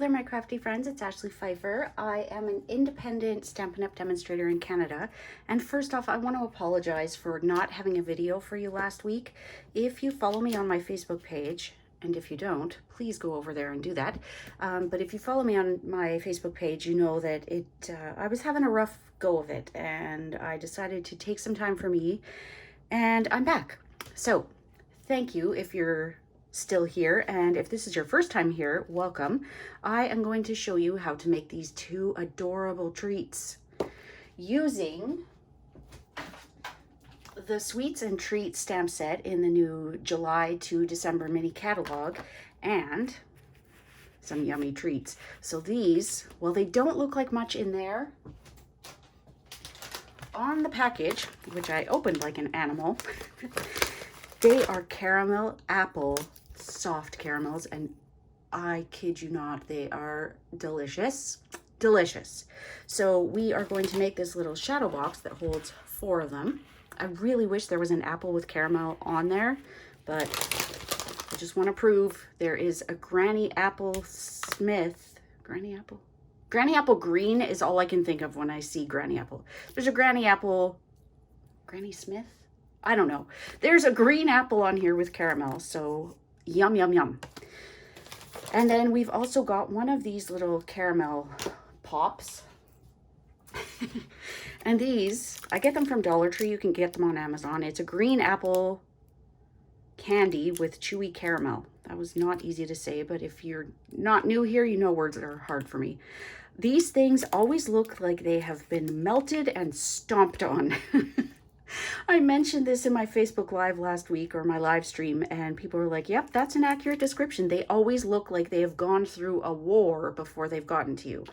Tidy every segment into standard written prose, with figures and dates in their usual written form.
there, my crafty friends. It's Ashley Pfeiffer. I am an independent Stampin' Up! Demonstrator in Canada. And first off, I want to apologize for not having a video for you last week. If you follow me on my Facebook page, and if you don't, please go over there and do that. But if you follow me on my Facebook page, you know that I was having a rough go of it, and I decided to take some time for me, and I'm back. So thank you if you're still here, and if this is your first time here, welcome. I am going to show you how to make these two adorable treats using the Sweets and Treats stamp set in the new July to December mini catalog and some yummy treats. So these, well, they don't look like much in there. On the package, which I opened like an animal, they are caramel apple soft caramels, and I kid you not, they are delicious. Delicious. So we are going to make this little shadow box that holds 4 of them. I really wish there was an apple with caramel on there, but I just want to prove there is a Granny Apple Smith. Granny Apple? Granny Apple Green is all I can think of when I see Granny Apple. There's a Granny Apple, Granny Smith? I don't know. There's a green apple on here with caramel, so yum, yum, yum. And then we've also got one of these little caramel pops. And these, I get them from Dollar Tree. You can get them on Amazon. It's a green apple candy with chewy caramel. That was not easy to say, but if you're not new here, you know words that are hard for me. These things always look like they have been melted and stomped on. I mentioned this in my Facebook Live last week, or my live stream, and people were like, yep, that's an accurate description. They always look like they have gone through a war before they've gotten to you.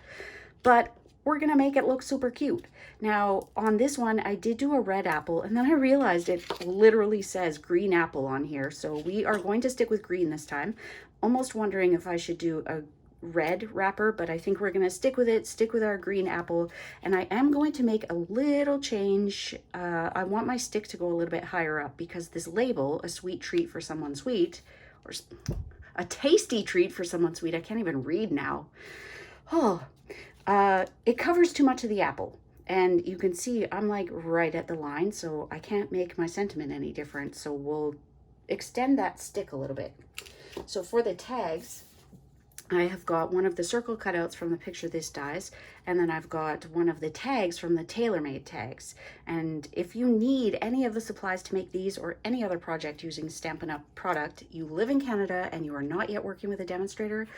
But we're going to make it look super cute. Now, on this one, I did do a red apple, and then I realized it literally says green apple on here. So we are going to stick with green this time. Almost wondering if I should do a red wrapper, but I think we're going to stick with it, stick with our green apple. And I am going to make a little change. I want my stick to go a little bit higher up because this label, a sweet treat for someone sweet, or a tasty treat for someone sweet, I can't even read now. Oh, it covers too much of the apple. And you can see I'm like right at the line, so I can't make my sentiment any different. So we'll extend that stick a little bit. So for the tags, I have got one of the circle cutouts from the Picture This Dies, and then I've got one of the tags from the TaylorMade tags. And if you need any of the supplies to make these or any other project using Stampin' Up! Product, you live in Canada and you are not yet working with a demonstrator,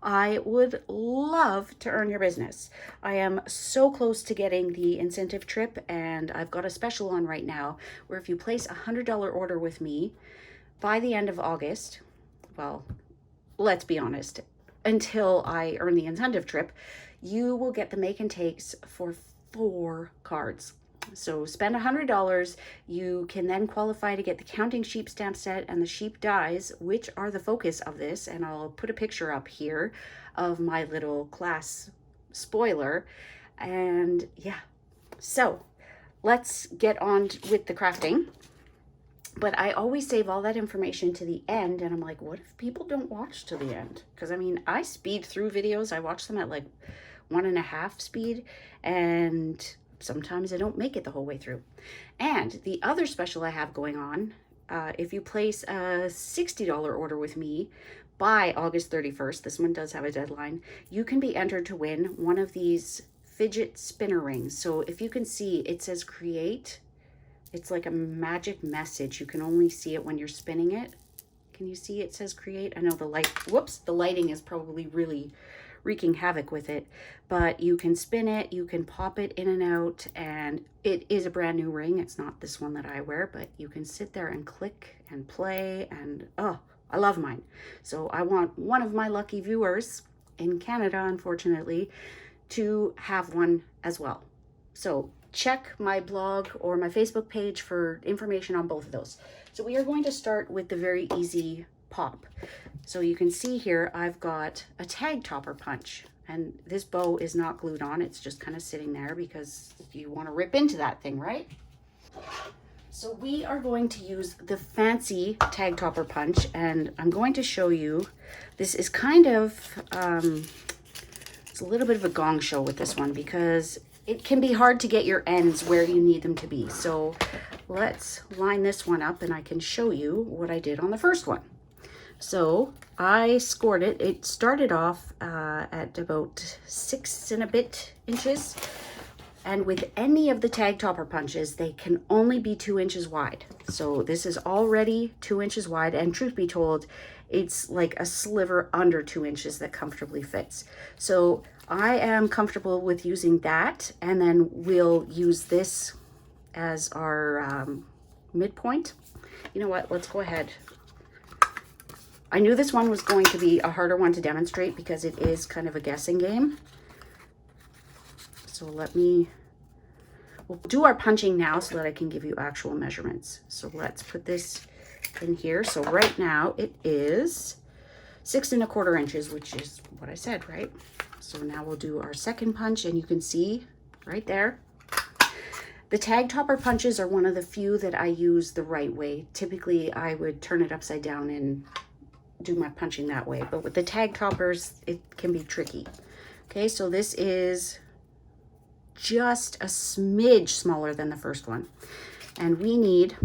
I would love to earn your business. I am so close to getting the incentive trip, and I've got a special on right now where if you place a $100 order with me by the end of August, well, let's be honest, until I earn the incentive trip, you will get the make and takes for 4 cards. So spend $100, you can then qualify to get the Counting Sheep stamp set and the sheep dies, which are the focus of this. And I'll put a picture up here of my little class spoiler. And yeah, so let's get on with the crafting. But I always save all that information to the end, and I'm like, what if people don't watch to the end? Because I mean, I speed through videos. I watch them at like 1.5 speed, and sometimes I don't make it the whole way through. And the other special I have going on, if you place a $60 order with me by August 31st, this one does have a deadline, you can be entered to win one of these fidget spinner rings. So if you can see, it says create. It's like a magic message. You can only see it when you're spinning it. Can you see it says create? I know the light, whoops, the lighting is probably really wreaking havoc with it, but you can spin it, you can pop it in and out, and it is a brand new ring. It's not this one that I wear, but you can sit there and click and play, and oh, I love mine. So I want one of my lucky viewers in Canada, unfortunately, to have one as well. So check my blog or my Facebook page for information on both of those. So we are going to start with the very easy pop. So you can see here, I've got a tag topper punch, and this bow is not glued on. It's just kind of sitting there because you want to rip into that thing, right? So we are going to use the fancy tag topper punch, and I'm going to show you, this is kind of, It's a little bit of a gong show with this one because it can be hard to get your ends where you need them to be. So let's line this one up and I can show you what I did on the first one. So I scored it. It started off at about 6 and a bit inches. And with any of the tag topper punches, they can only be 2 inches wide. So this is already 2 inches wide. And truth be told, it's like a sliver under 2 inches that comfortably fits. So I am comfortable with using that. And then we'll use this as our midpoint. You know what? Let's go ahead. I knew this one was going to be a harder one to demonstrate because it is kind of a guessing game. So we'll do our punching now so that I can give you actual measurements. So let's put this in here. So right now it is 6 1/4 inches, which is what I said, right? So now we'll do our second punch and you can see right there. The tag topper punches are one of the few that I use the right way. Typically I would turn it upside down and do my punching that way. But with the tag toppers, it can be tricky. Okay, so this is just a smidge smaller than the first one. And we need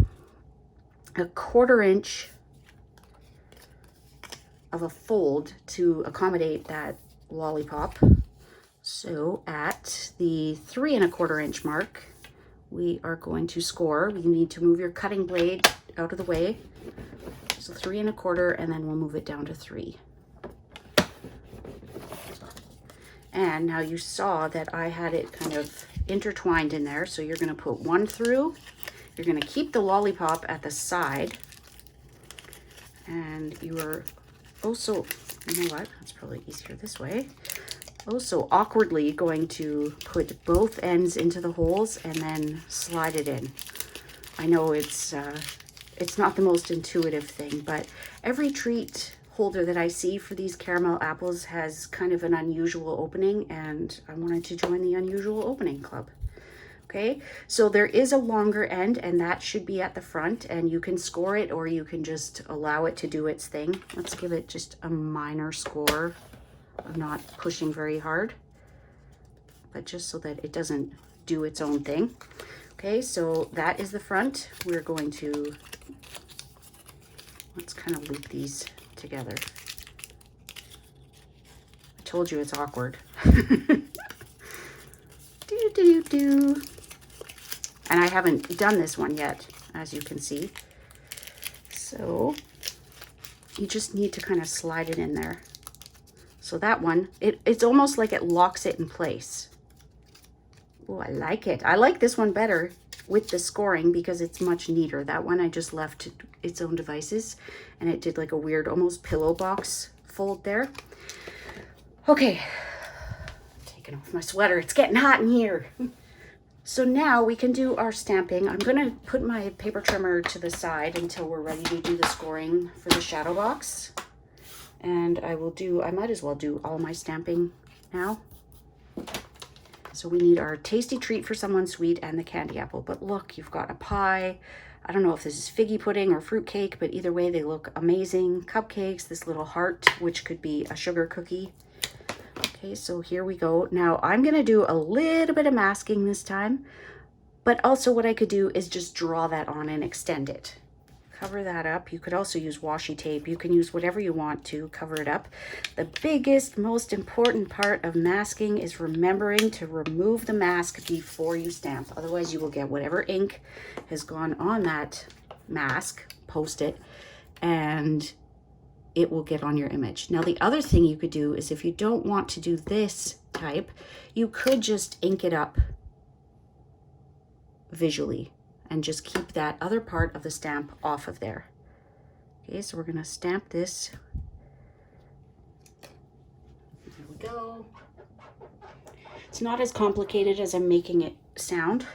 1/4 inch of a fold to accommodate that lollipop. So at the 3 1/4 inch mark, we are going to score. You need to move your cutting blade out of the way. So 3 1/4, and then we'll move it down to 3. And now you saw that I had it kind of intertwined in there. So you're going to put one through. You're going to keep the lollipop at the side. And you are also, you know what? That's probably easier this way. Also awkwardly going to put both ends into the holes and then slide it in. I know it's not the most intuitive thing, but every treat holder that I see for these caramel apples has kind of an unusual opening, and I wanted to join the unusual opening club. Okay, so there is a longer end and that should be at the front, and you can score it or you can just allow it to do its thing. Let's give it just a minor score of not pushing very hard, but just so that it doesn't do its own thing. Okay, so that is the front. We're going to, let's kind of loop these together. I told you it's awkward. Do. And I haven't done this one yet, as you can see. So you just need to kind of slide it in there. So that one, it's almost like it locks it in place. Oh, I like it. I like this one better with the scoring because it's much neater. That one I just left its own devices and it did like a weird almost pillow box fold there. Okay, taking off my sweater. It's getting hot in here. So now we can do our stamping. I'm going to put my paper trimmer to the side until we're ready to do the scoring for the shadow box. And I might as well do all my stamping now. So we need our tasty treat for someone sweet and the candy apple. But look, you've got a pie. I don't know if this is figgy pudding or fruit cake, but either way they look amazing. Cupcakes, this little heart, which could be a sugar cookie. Okay, so here we go. Now I'm going to do a little bit of masking this time, but also what I could do is just draw that on and extend it. Cover that up. You could also use washi tape. You can use whatever you want to cover it up. The biggest, most important part of masking is remembering to remove the mask before you stamp. Otherwise you will get whatever ink has gone on that mask, Post-it, and it will get on your image. Now the other thing you could do is if you don't want to do this type, you could just ink it up visually and just keep that other part of the stamp off of there. Okay, so we're gonna stamp this. There we go. It's not as complicated as I'm making it sound.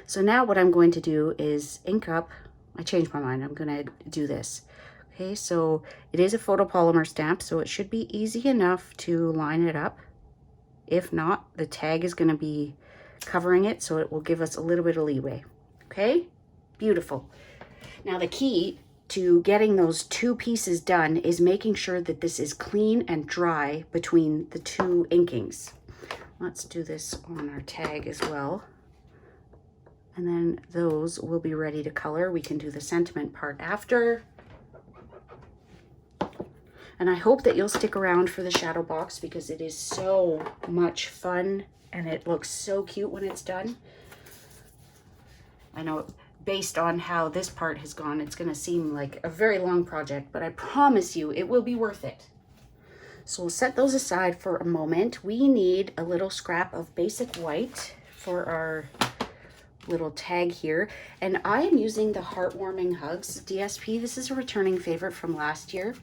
So now what I'm going to do is ink up. I changed my mind. I'm gonna do this. Okay, so it is a photopolymer stamp, so it should be easy enough to line it up. If not, the tag is going to be covering it, so it will give us a little bit of leeway. Okay, beautiful. Now the key to getting those two pieces done is making sure that this is clean and dry between the two inkings. Let's do this on our tag as well. And then those will be ready to color. We can do the sentiment part after. And I hope that you'll stick around for the shadow box because it is so much fun and it looks so cute when it's done. I know based on how this part has gone, it's going to seem like a very long project, but I promise you it will be worth it. So we'll set those aside for a moment. We need a little scrap of basic white for our little tag here, and I am using the Heartwarming Hugs DSP. This is a returning favorite from last year.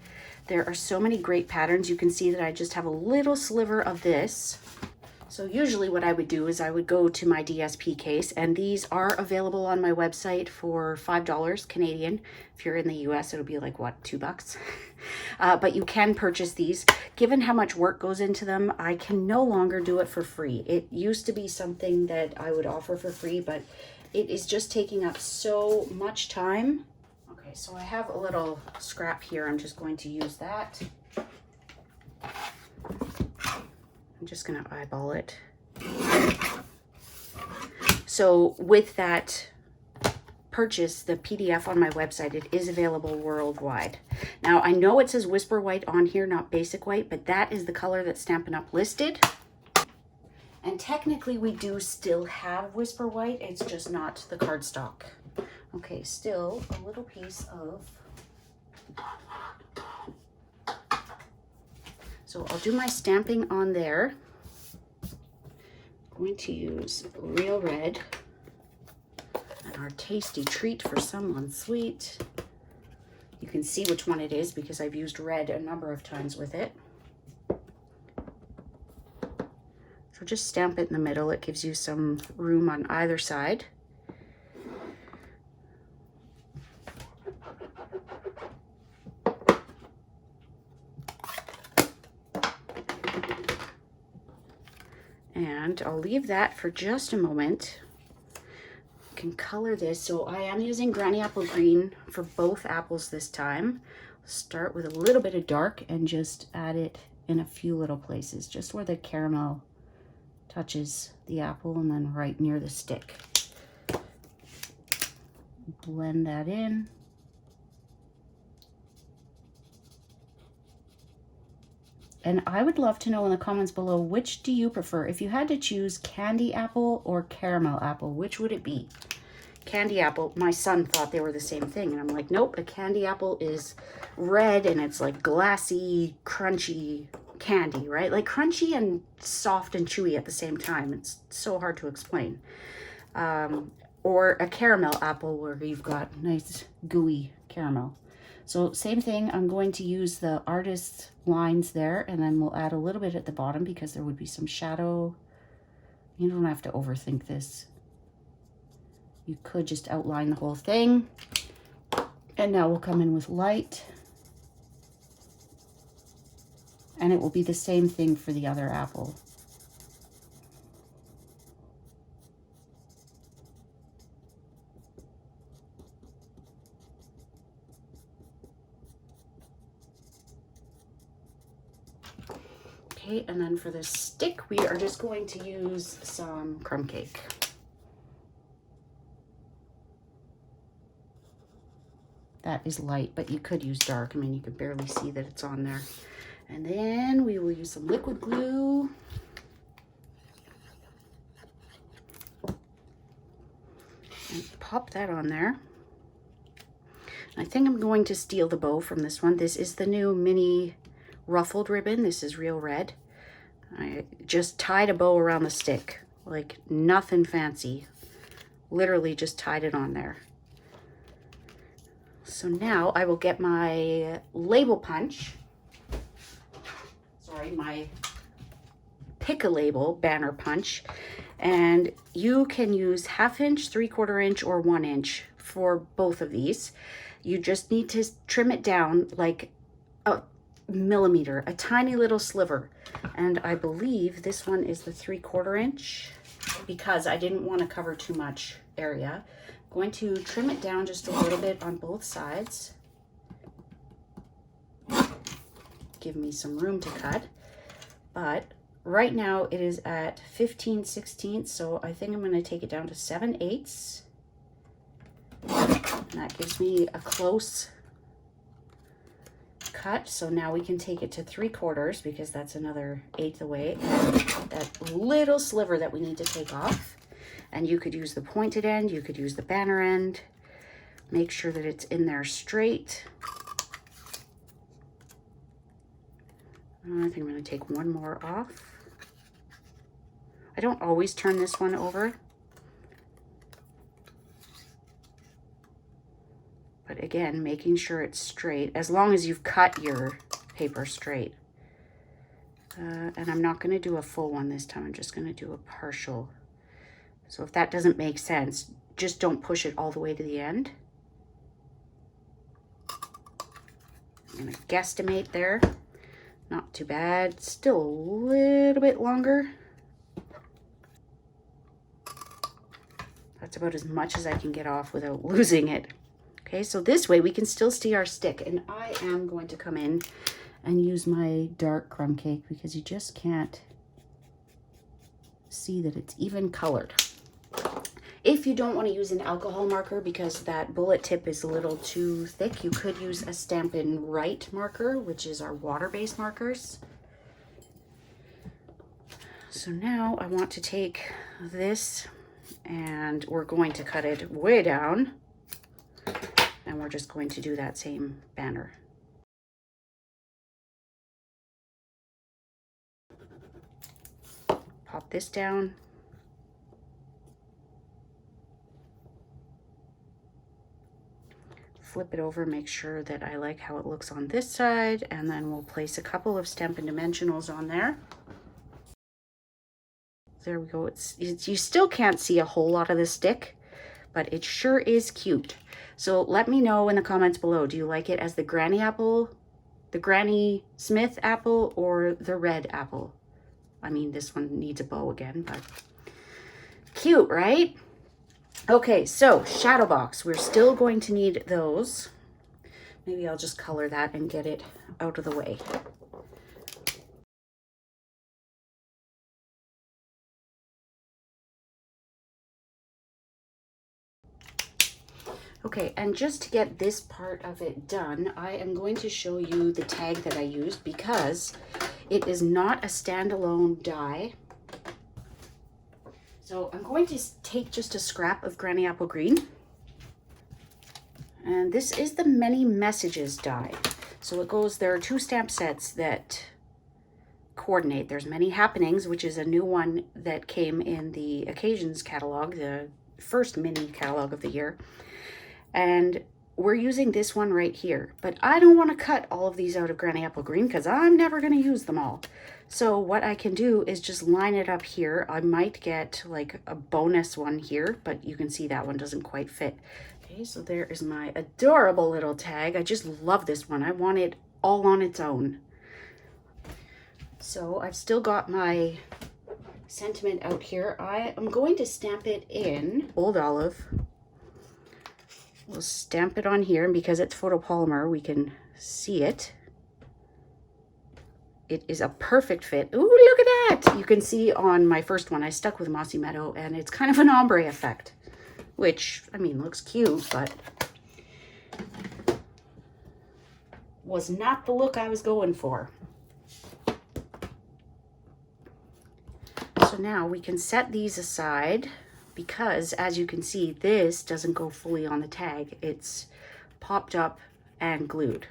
There are so many great patterns. You can see that I just have a little sliver of this. So usually what I would do is I would go to my DSP case, and these are available on my website for $5 Canadian. If you're in the US, it'll be like, what, $2? But you can purchase these. Given how much work goes into them, I can no longer do it for free. It used to be something that I would offer for free, but it is just taking up so much time. Okay, so I have a little scrap here. I'm just going to use that. I'm just going to eyeball it. So with that purchase, the PDF on my website, it is available worldwide. Now, I know it says Whisper White on here, not Basic White, but that is the color that's Stampin' Up! Listed. And technically, we do still have Whisper White. It's just not the cardstock. Okay, still a little piece of... So I'll do my stamping on there. I'm going to use Real Red and our tasty treat for someone sweet. You can see which one it is because I've used red a number of times with it. So just stamp it in the middle. It gives you some room on either side. And I'll leave that for just a moment. You can color this. So I am using Granny Apple Green for both apples this time. Start with a little bit of dark and just add it in a few little places, just where the caramel touches the apple and then right near the stick. Blend that in. And I would love to know in the comments below, which do you prefer? If you had to choose candy apple or caramel apple, which would it be? Candy apple, my son thought they were the same thing. And I'm like, nope, a candy apple is red and it's like glassy, crunchy candy, right? Like crunchy and soft and chewy at the same time. It's so hard to explain. Or a caramel apple where you've got nice gooey caramel. So same thing, I'm going to use the artist's lines there, and then we'll add a little bit at the bottom because there would be some shadow. You don't have to overthink this. You could just outline the whole thing. And now we'll come in with light. And it will be the same thing for the other apple. Okay, and then for the stick, we are just going to use some crumb cake. That is light, but you could use dark. I mean, you could barely see that it's on there. And then we will use some liquid glue. And pop that on there. I think I'm going to steal the bow from this one. This is the new mini ruffled ribbon. This is Real Red. I just tied a bow around the stick, like nothing fancy. Literally just tied it on there. So now I will get my label punch. Sorry, my pick a label banner punch. And you can use 1/2 inch, 3/4 inch, or 1 inch for both of these. You just need to trim it down like a millimeter, a tiny little sliver. And I believe this one is the 3/4 inch because I didn't want to cover too much area. I'm going to trim it down just a little bit on both sides. give me some room to cut. But right now it is at 15/16, so I think I'm going to take it down to 7/8. And that gives me a close cut. So now we can take it to 3/4 because that's another 1/8 away. And that little sliver that we need to take off. And you could use the pointed end, you could use the banner end. Make sure that it's in there straight. I think I'm going to take one more off. I don't always turn this one over. But again, making sure it's straight, as long as you've cut your paper straight. And I'm not going to do a full one this time. I'm just going to do a partial. So if that doesn't make sense, just don't push it all the way to the end. I'm going to guesstimate there. Not too bad. Still a little bit longer. That's about as much as I can get off without losing it. Okay, so this way we can still see our stick. And I am going to come in and use my dark crumb cake because you just can't see that it's even colored. If you don't want to use an alcohol marker because that bullet tip is a little too thick, you could use a Stampin' Right marker, which is our water-based markers. So now I want to take this and we're going to cut it way down. And we're just going to do that same banner. Pop this down. Flip it over, make sure that I like how it looks on this side, and then we'll place a couple of Stampin' Dimensionals on there. There we go. It's you still can't see a whole lot of the stick, but it sure is cute. So let me know in the comments below, do you like it as the Granny apple, the Granny Smith apple, or the red apple? I mean, this one needs a bow again, but cute, right? Okay, so shadow box, we're still going to need those. Maybe I'll just color that and get it out of the way. Okay, and just to get this part of it done, I am going to show you the tag that I used because it is not a standalone die. So I'm going to take just a scrap of Granny Apple Green. And this is the Many Messages die. So it goes, there are 2 stamp sets that coordinate. There's Many Happenings, which is a new one that came in the Occasions catalog, the first mini catalog of the year. And we're using this one right here. But I don't want to cut all of these out of Granny Apple Green because I'm never going to use them all. So what I can do is just line it up here. I might get like a bonus one here, but you can see that one doesn't quite fit. Okay, so there is my adorable little tag. I just love this one. I want it all on its own. So I've still got my sentiment out here. I am going to stamp it in Old Olive. We'll stamp it on here, and because it's photopolymer, we can see it. It is a perfect fit. Ooh, look at that! You can see on my first one, I stuck with Mossy Meadow, and it's kind of an ombre effect, which, I mean, looks cute, but was not the look I was going for. So now we can set these aside because, as you can see, this doesn't go fully on the tag. It's popped up and glued.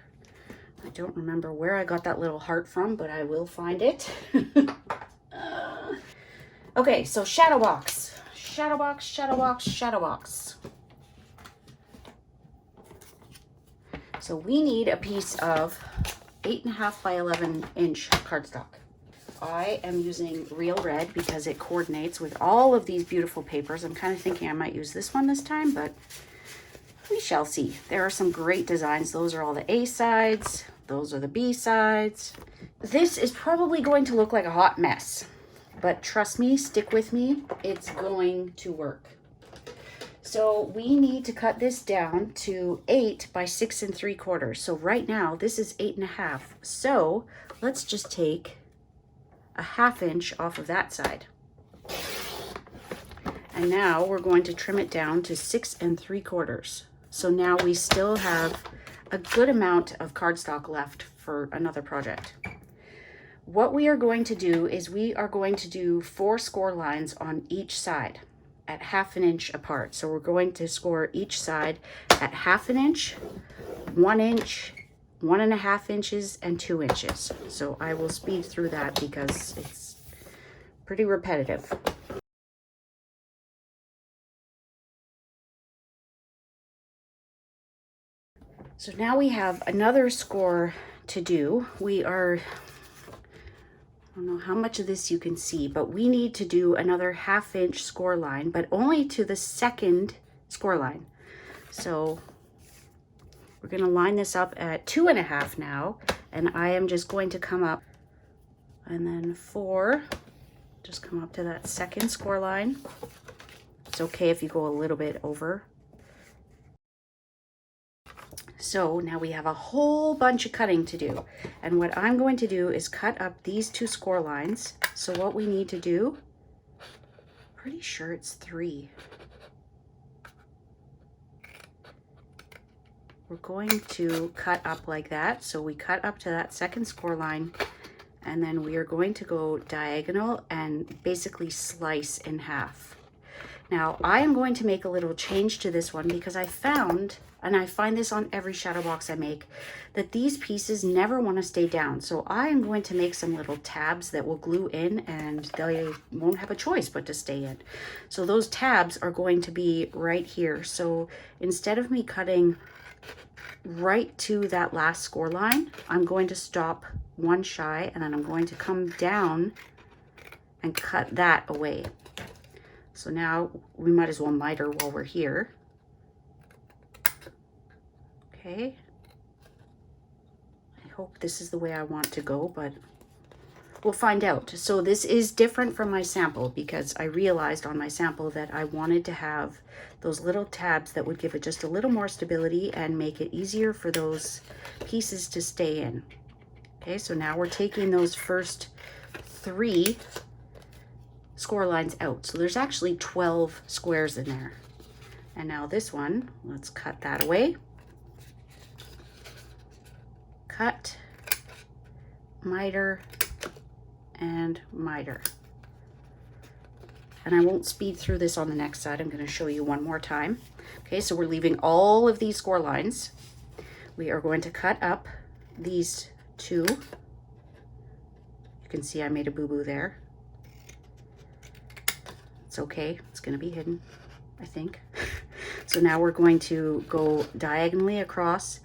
I don't remember where I got that little heart from, but I will find it. Okay, so shadow box. Shadow box, shadow box, shadow box. So we need a piece of 8.5 by 11 inch cardstock. I am using Real Red because it coordinates with all of these beautiful papers. I'm kind of thinking I might use this one this time, but we shall see. There are some great designs. Those are all the A sides. Those are the B sides. This is probably going to look like a hot mess, but trust me, stick with me. It's going to work. So we need to cut this down to 8 by 6 3/4. So right now this is 8 1/2. So let's just take a 1/2 inch off of that side. And now we're going to trim it down to 6 3/4. So now we still have a good amount of cardstock left for another project. What we are going to do is we are going to do 4 score lines on each side at 1/2 inch apart. So we're going to score each side at 1/2 inch, 1 inch, 1 1/2 inches, and 2 inches. So I will speed through that because it's pretty repetitive. So now we have another score to do. We are, I don't know how much of this you can see, but we need to do another 1/2 inch score line, but only to the second score line. So we're going to line this up at 2 1/2 now, and I am just going to come up and then 4, just come up to that second score line. It's okay if you go a little bit over. So now we have a whole bunch of cutting to do. And what I'm going to do is cut up these 2 score lines. So what we need to do, pretty sure it's 3. We're going to cut up like that. So we cut up to that second score line, and then we are going to go diagonal and basically slice in half. Now I am going to make a little change to this one because I found, and I find this on every shadow box I make, that these pieces never want to stay down. So I am going to make some little tabs that will glue in, and they won't have a choice but to stay in. So those tabs are going to be right here. So instead of me cutting right to that last score line, I'm going to stop 1 shy, and then I'm going to come down and cut that away. So now we might as well miter while we're here. Okay. I hope this is the way I want to go, but we'll find out. So this is different from my sample because I realized on my sample that I wanted to have those little tabs that would give it just a little more stability and make it easier for those pieces to stay in. Okay, so now we're taking those first 3 score lines out. So there's actually 12 squares in there. And now this one, let's cut that away. Cut, miter, and miter. And I won't speed through this on the next side. I'm going to show you one more time. Okay, so we're leaving all of these score lines. We are going to cut up these 2. You can see I made a boo-boo there. It's okay, it's going to be hidden, I think. So now we're going to go diagonally across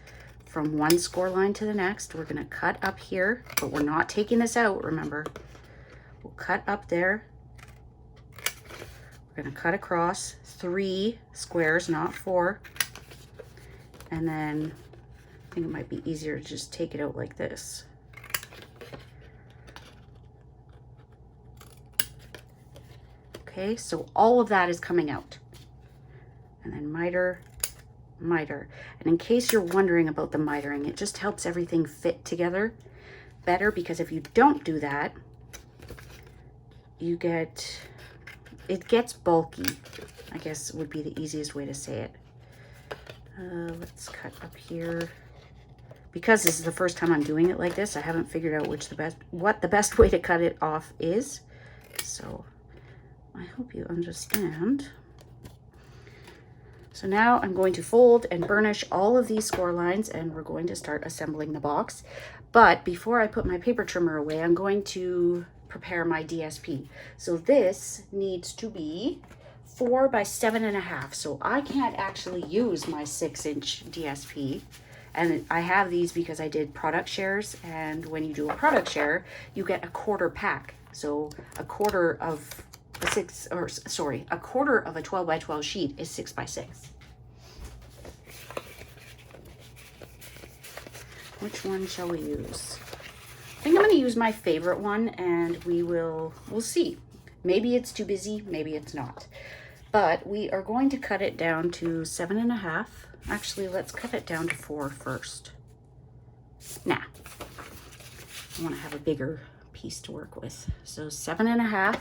from 1 score line to the next. We're going to cut up here, but we're not taking this out, remember. We'll cut up there. We're going to cut across 3 squares, not 4. And then I think it might be easier to just take it out like this. Okay, so all of that is coming out. And then miter, miter. And in case you're wondering about the mitering, it just helps everything fit together better, because if you don't do that, it gets bulky, I guess would be the easiest way to say it. Let's cut up here. Because this is the first time I'm doing it like this, I haven't figured out what the best way to cut it off is. So I hope you understand. So now I'm going to fold and burnish all of these score lines, and we're going to start assembling the box. But before I put my paper trimmer away, I'm going to prepare my DSP. So this needs to be 4 by 7.5. So I can't actually use my 6-inch DSP. And I have these because I did product shares, and when you do a product share, you get a quarter pack. So a quarter of a quarter of a 12 by 12 sheet is 6 by 6. Which one shall we use? I think I'm going to use my favorite one, and we'll see. Maybe it's too busy, maybe it's not. But we are going to cut it down to 7.5. Actually, let's cut it down to 4 first. Nah, I want to have a bigger piece to work with. So 7.5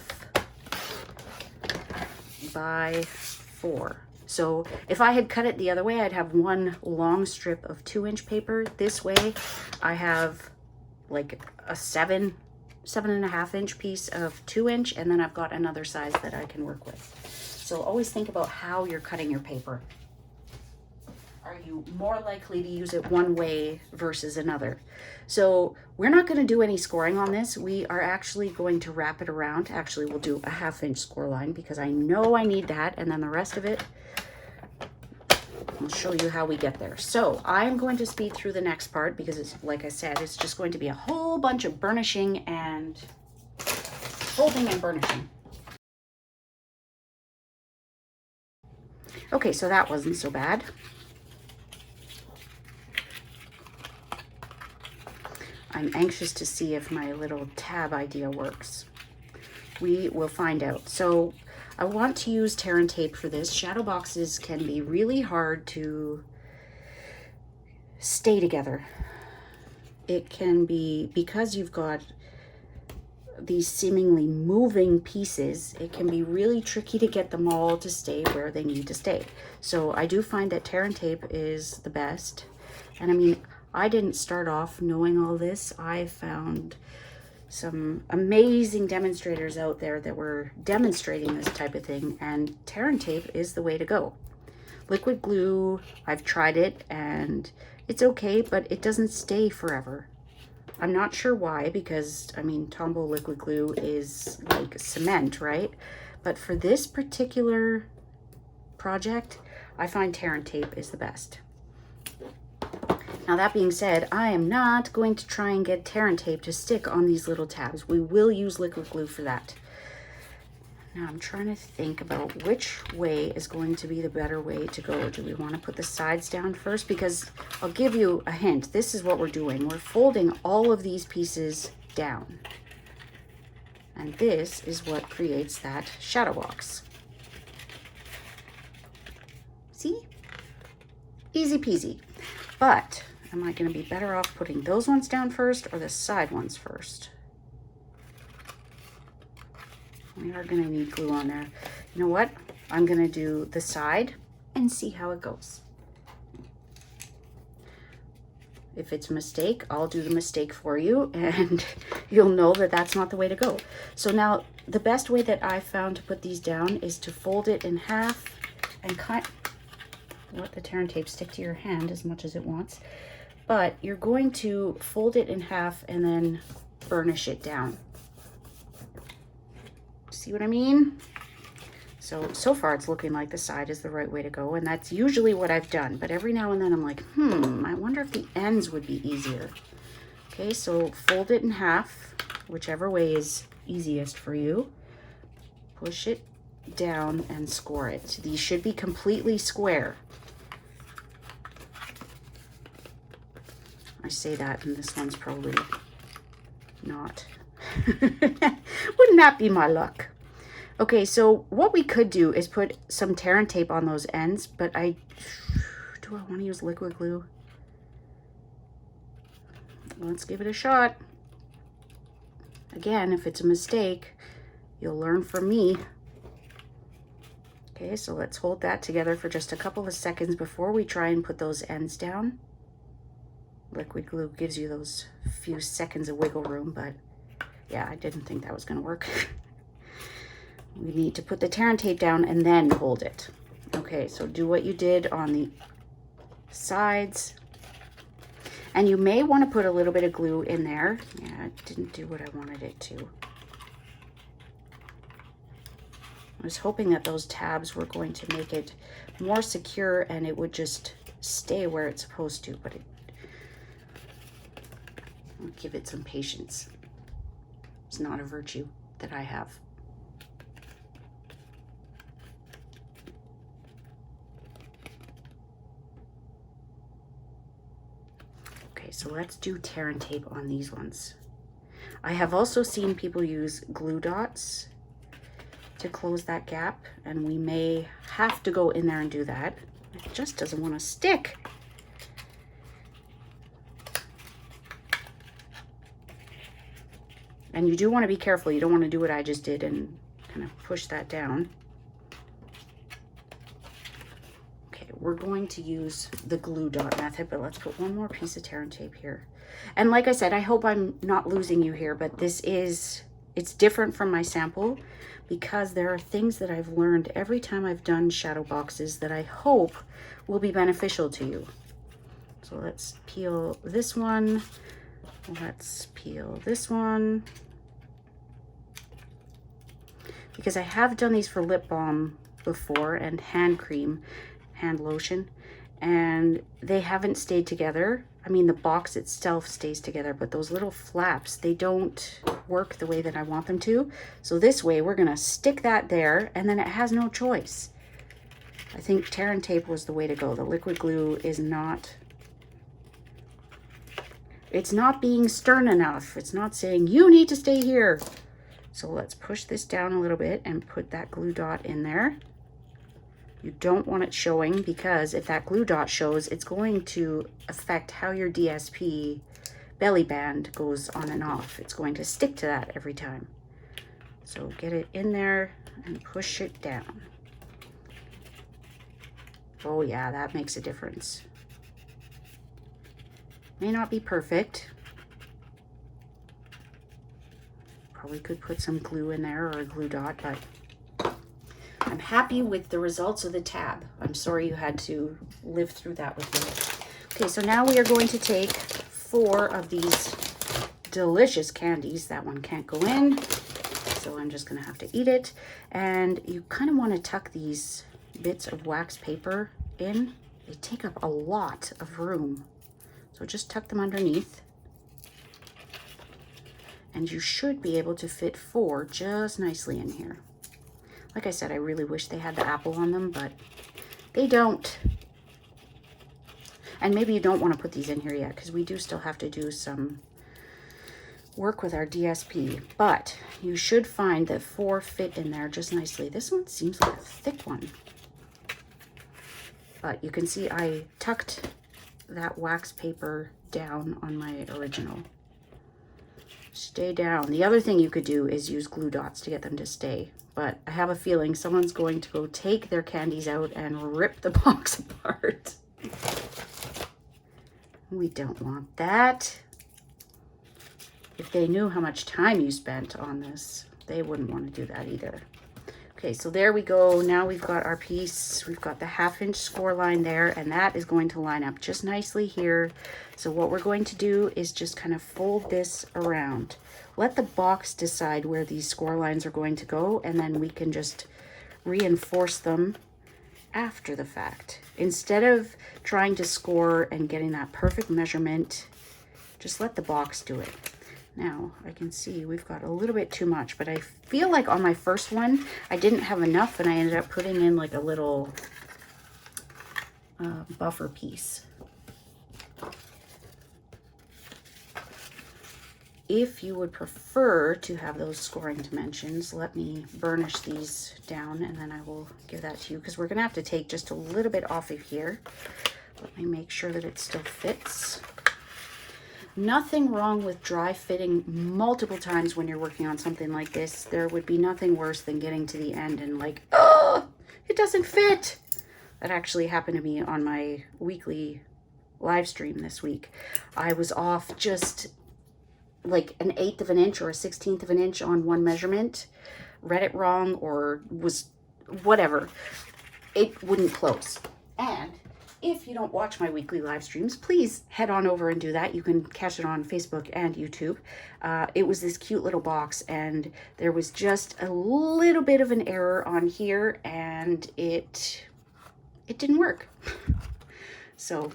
by 4. So if I had cut it the other way, I'd have one long strip of 2-inch paper. This way I have like a 7.5-inch piece of 2-inch, and then I've got another size that I can work with. So always think about how you're cutting your paper. Are you more likely to use it one way versus another? So we're not going to do any scoring on this. We are actually going to wrap it around. Actually, we'll do a 1/2-inch score line because I know I need that, and then the rest of it, I'll show you how we get there. So I'm going to speed through the next part because it's, like I said, it's just going to be a whole bunch of burnishing and folding and burnishing. Okay, so that wasn't so bad. I'm anxious to see if my little tab idea works. We will find out. So I want to use tear and tape for this. Shadow boxes can be really hard to stay together. It can be, because you've got these seemingly moving pieces, it can be really tricky to get them all to stay where they need to stay. So I do find that tear and tape is the best. And I mean, I didn't start off knowing all this. I found some amazing demonstrators out there that were demonstrating this type of thing, and tear and tape is the way to go. Liquid glue, I've tried it and it's okay, but it doesn't stay forever. I'm not sure why, because I mean, Tombow liquid glue is like cement, right? But for this particular project, I find tear and tape is the best. Now that being said, I am not going to try and get tear and tape to stick on these little tabs. We will use liquid glue for that. Now I'm trying to think about which way is going to be the better way to go. Do we want to put the sides down first? Because I'll give you a hint. This is what we're doing. We're folding all of these pieces down. And this is what creates that shadow box. See? Easy peasy. But am I going to be better off putting those ones down first or the side ones first? We are going to need glue on there. You know what? I'm going to do the side and see how it goes. If it's a mistake, I'll do the mistake for you, and you'll know that that's not the way to go. So now the best way that I found to put these down is to fold it in half and let the tear and tape stick to your hand as much as it wants. But you're going to fold it in half and then burnish it down. See what I mean? So far it's looking like the side is the right way to go, and that's usually what I've done. But every now and then I'm like, I wonder if the ends would be easier. Okay, so fold it in half, whichever way is easiest for you. Push it down and score it. These should be completely square. I say that, and this one's probably not. Wouldn't that be my luck? Okay, so what we could do is put some tear and tape on those ends, but do I want to use liquid glue? Let's give it a shot. Again, if it's a mistake, you'll learn from me. Okay, so let's hold that together for just a couple of seconds before we try and put those ends down. Liquid glue gives you those few seconds of wiggle room, but yeah, I didn't think that was going to work. We need to put the tear and tape down and then hold it. Okay, so do what you did on the sides. And you may want to put a little bit of glue in there. Yeah, it didn't do what I wanted it to. I was hoping that those tabs were going to make it more secure and it would just stay where it's supposed to, but I'll give it some patience. It's not a virtue that I have. Okay, so let's do tear and tape on these ones. I have also seen people use glue dots to close that gap, and we may have to go in there and do that. It just doesn't want to stick. And you do want to be careful. You don't want to do what I just did and kind of push that down. Okay, we're going to use the glue dot method, but let's put one more piece of tear and tape here. And like I said, I hope I'm not losing you here, but it's different from my sample because there are things that I've learned every time I've done shadow boxes that I hope will be beneficial to you. So let's peel this one. Let's peel this one. Because I have done these for lip balm before and hand cream, hand lotion, and they haven't stayed together. I mean, the box itself stays together, but those little flaps, they don't work the way that I want them to. So this way, we're gonna stick that there, and then it has no choice. I think tear and tape was the way to go. The liquid glue is not, it's not being stern enough. It's not saying, you need to stay here. So let's push this down a little bit and put that glue dot in there. You don't want it showing, because if that glue dot shows, it's going to affect how your DSP belly band goes on and off. It's going to stick to that every time. So get it in there and push it down. Oh yeah, that makes a difference. May not be perfect. Probably could put some glue in there or a glue dot, but I'm happy with the results of the tab. I'm sorry you had to live through that with me. Okay, so now we are going to take 4 of these delicious candies. That one can't go in, so I'm just gonna have to eat it. And you kind of want to tuck these bits of wax paper in. They take up a lot of room. So just tuck them underneath. And you should be able to fit 4 just nicely in here. Like I said, I really wish they had the apple on them, but they don't. And maybe you don't want to put these in here yet, because we do still have to do some work with our DSP. But you should find that 4 fit in there just nicely. This one seems like a thick one. But you can see I tucked that wax paper down on my original. Stay down. The other thing you could do is use glue dots to get them to stay. But I have a feeling someone's going to go take their candies out and rip the box apart. We don't want that. If they knew how much time you spent on this, they wouldn't want to do that either. Okay, so there we go. Now we've got our piece. We've got the 1/2 inch score line there, and that is going to line up just nicely here. So what we're going to do is just kind of fold this around. Let the box decide where these score lines are going to go, and then we can just reinforce them after the fact. Instead of trying to score and getting that perfect measurement, just let the box do it. Now, I can see we've got a little bit too much, but I feel like on my first one, I didn't have enough, and I ended up putting in like a little buffer piece. If you would prefer to have those scoring dimensions, let me burnish these down, and then I will give that to you, because we're going to have to take just a little bit off of here. Let me make sure that it still fits. Nothing wrong with dry fitting multiple times when you're working on something like this. There would be nothing worse than getting to the end and like, oh, it doesn't fit. That actually happened to me on my weekly live stream this week. I was off just like 1/8 of an inch or 1/16 of an inch on one measurement, read it wrong, or was whatever. It wouldn't close. And if you don't watch my weekly live streams, please head on over and do that. You can catch it on Facebook and YouTube. It was this cute little box, and there was just a little bit of an error on here, and it didn't work. So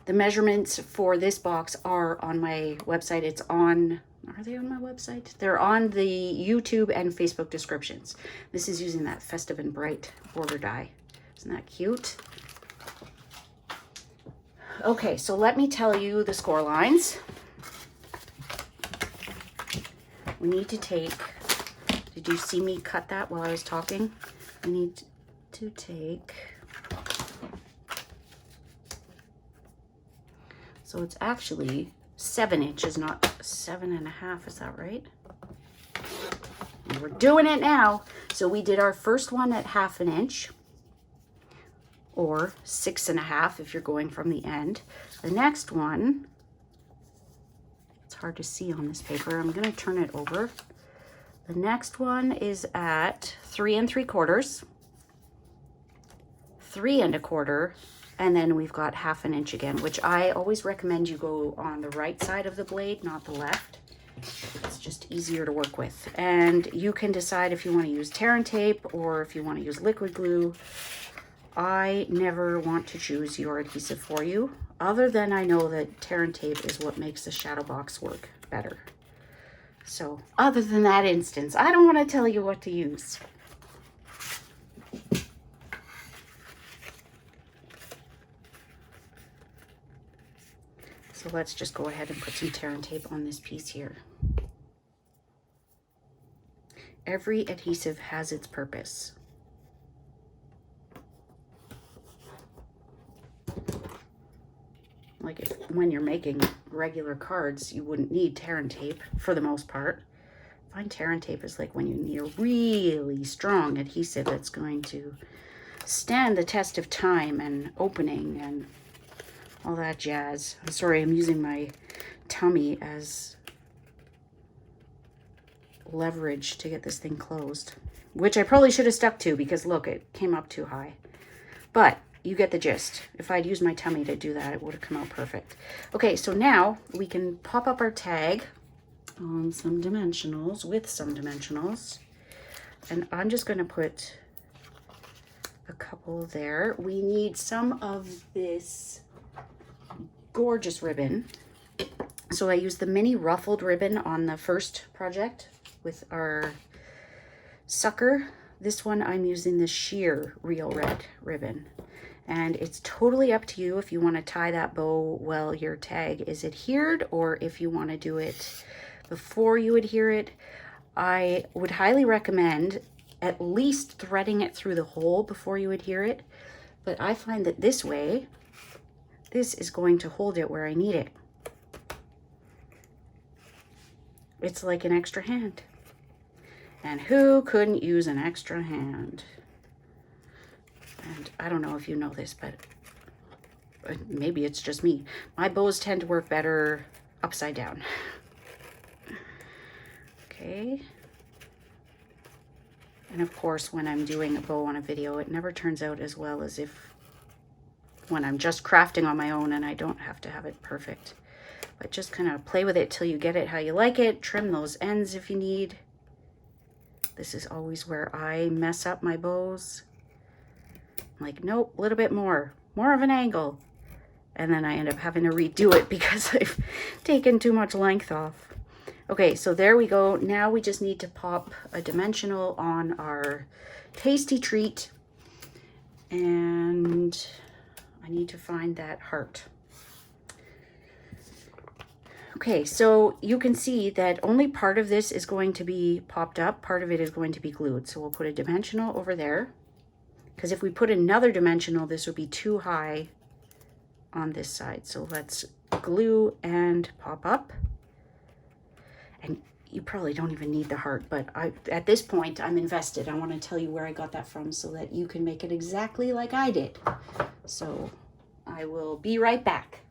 the measurements for this box are on my website. It's on, are they on my website? They're on the YouTube and Facebook descriptions. This is using that Festive and Bright border die. Isn't that cute? Okay, so let me tell you the score lines. We need to take, did you see me cut that while I was talking? We need to take, so it's actually 7 inches, not 7.5, is that right? And we're doing it now. So we did our first one at 1/2 inch, or 6.5 if you're going from the end. The next one, it's hard to see on this paper. I'm gonna turn it over. The next one is at 3 3/4, 3 1/4, and then we've got 1/2 inch again, which I always recommend you go on the right side of the blade, not the left. It's just easier to work with. And you can decide if you want to use tear and tape or if you want to use liquid glue. I never want to choose your adhesive for you, other than I know that tear and tape is what makes the shadow box work better. So other than that instance, I don't want to tell you what to use. So let's just go ahead and put some tear and tape on this piece here. Every adhesive has its purpose. Like when you're making regular cards, you wouldn't need tear and tape for the most part. I find tear and tape is like when you need a really strong adhesive that's going to stand the test of time and opening and all that jazz. I'm sorry, I'm using my tummy as leverage to get this thing closed, which I probably should have stuck to because look, it came up too high. But you get the gist. If I'd used my tummy to do that, it would have come out perfect. Okay, so now we can pop up our tag on some dimensionals, with some dimensionals. And I'm just going to put a couple there. We need some of this gorgeous ribbon. So I used the mini ruffled ribbon on the first project with our sucker. This one I'm using the sheer real red ribbon. And it's totally up to you if you want to tie that bow while your tag is adhered or if you want to do it before you adhere it. I would highly recommend at least threading it through the hole before you adhere it. But I find that this way, this is going to hold it where I need it. It's like an extra hand. And who couldn't use an extra hand? And I don't know if you know this, but maybe it's just me. My bows tend to work better upside down. Okay. And of course, when I'm doing a bow on a video, it never turns out as well as if when I'm just crafting on my own and I don't have to have it perfect. But just kind of play with it till you get it how you like it. Trim those ends if you need. This is always where I mess up my bows. I'm like, nope, a little bit more of an angle. And then I end up having to redo it because I've taken too much length off. Okay, so there we go. Now we just need to pop a dimensional on our tasty treat. And I need to find that heart. Okay, so you can see that only part of this is going to be popped up. Part of it is going to be glued. So we'll put a dimensional over there. Because if we put another dimensional, this would be too high on this side. So let's glue and pop up. And you probably don't even need the heart, but at this point, I'm invested. I want to tell you where I got that from so that you can make it exactly like I did. So I will be right back.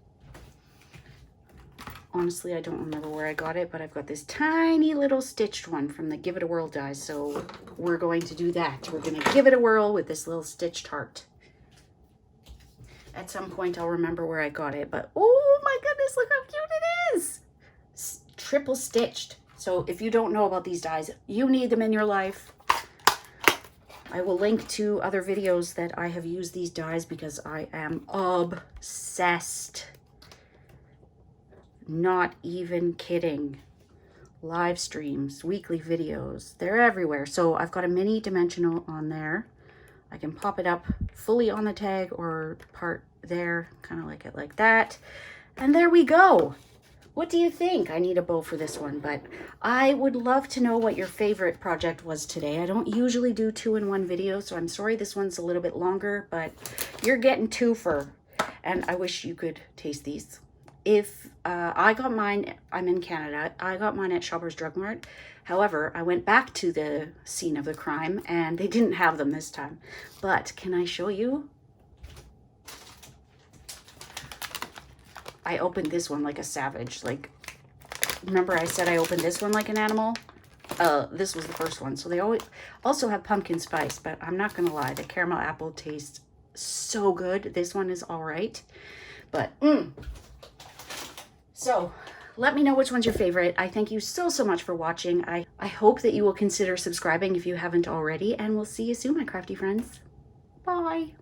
Honestly, I don't remember where I got it, but I've got this tiny little stitched one from the Give It a Whirl dies. So we're going to do that. We're going to give it a whirl with this little stitched heart. At some point, I'll remember where I got it, but oh my goodness, look how cute it is. Triple stitched. So if you don't know about these dies, you need them in your life. I will link to other videos that I have used these dies because I am obsessed. Not even kidding. Live streams, weekly videos, they're everywhere. So I've got a mini dimensional on there. I can pop it up fully on the tag or part there, kind of like it like that. And there we go. What do you think? I need a bow for this one, but I would love to know what your favorite project was today. I don't usually do 2-in-1 videos, so I'm sorry this one's a little bit longer, but you're getting two for, and I wish you could taste these. If I got mine, I'm in Canada, I got mine at Shoppers Drug Mart. However, I went back to the scene of the crime and they didn't have them this time. But can I show you? I opened this one like a savage. Like, remember I said I opened this one like an animal? This was the first one. So they always also have pumpkin spice, but I'm not gonna lie, the caramel apple tastes so good. This one is all right, but so let me know which one's your favorite. I thank you so much for watching. I hope that you will consider subscribing if you haven't already, and we'll see you soon, my crafty friends. Bye.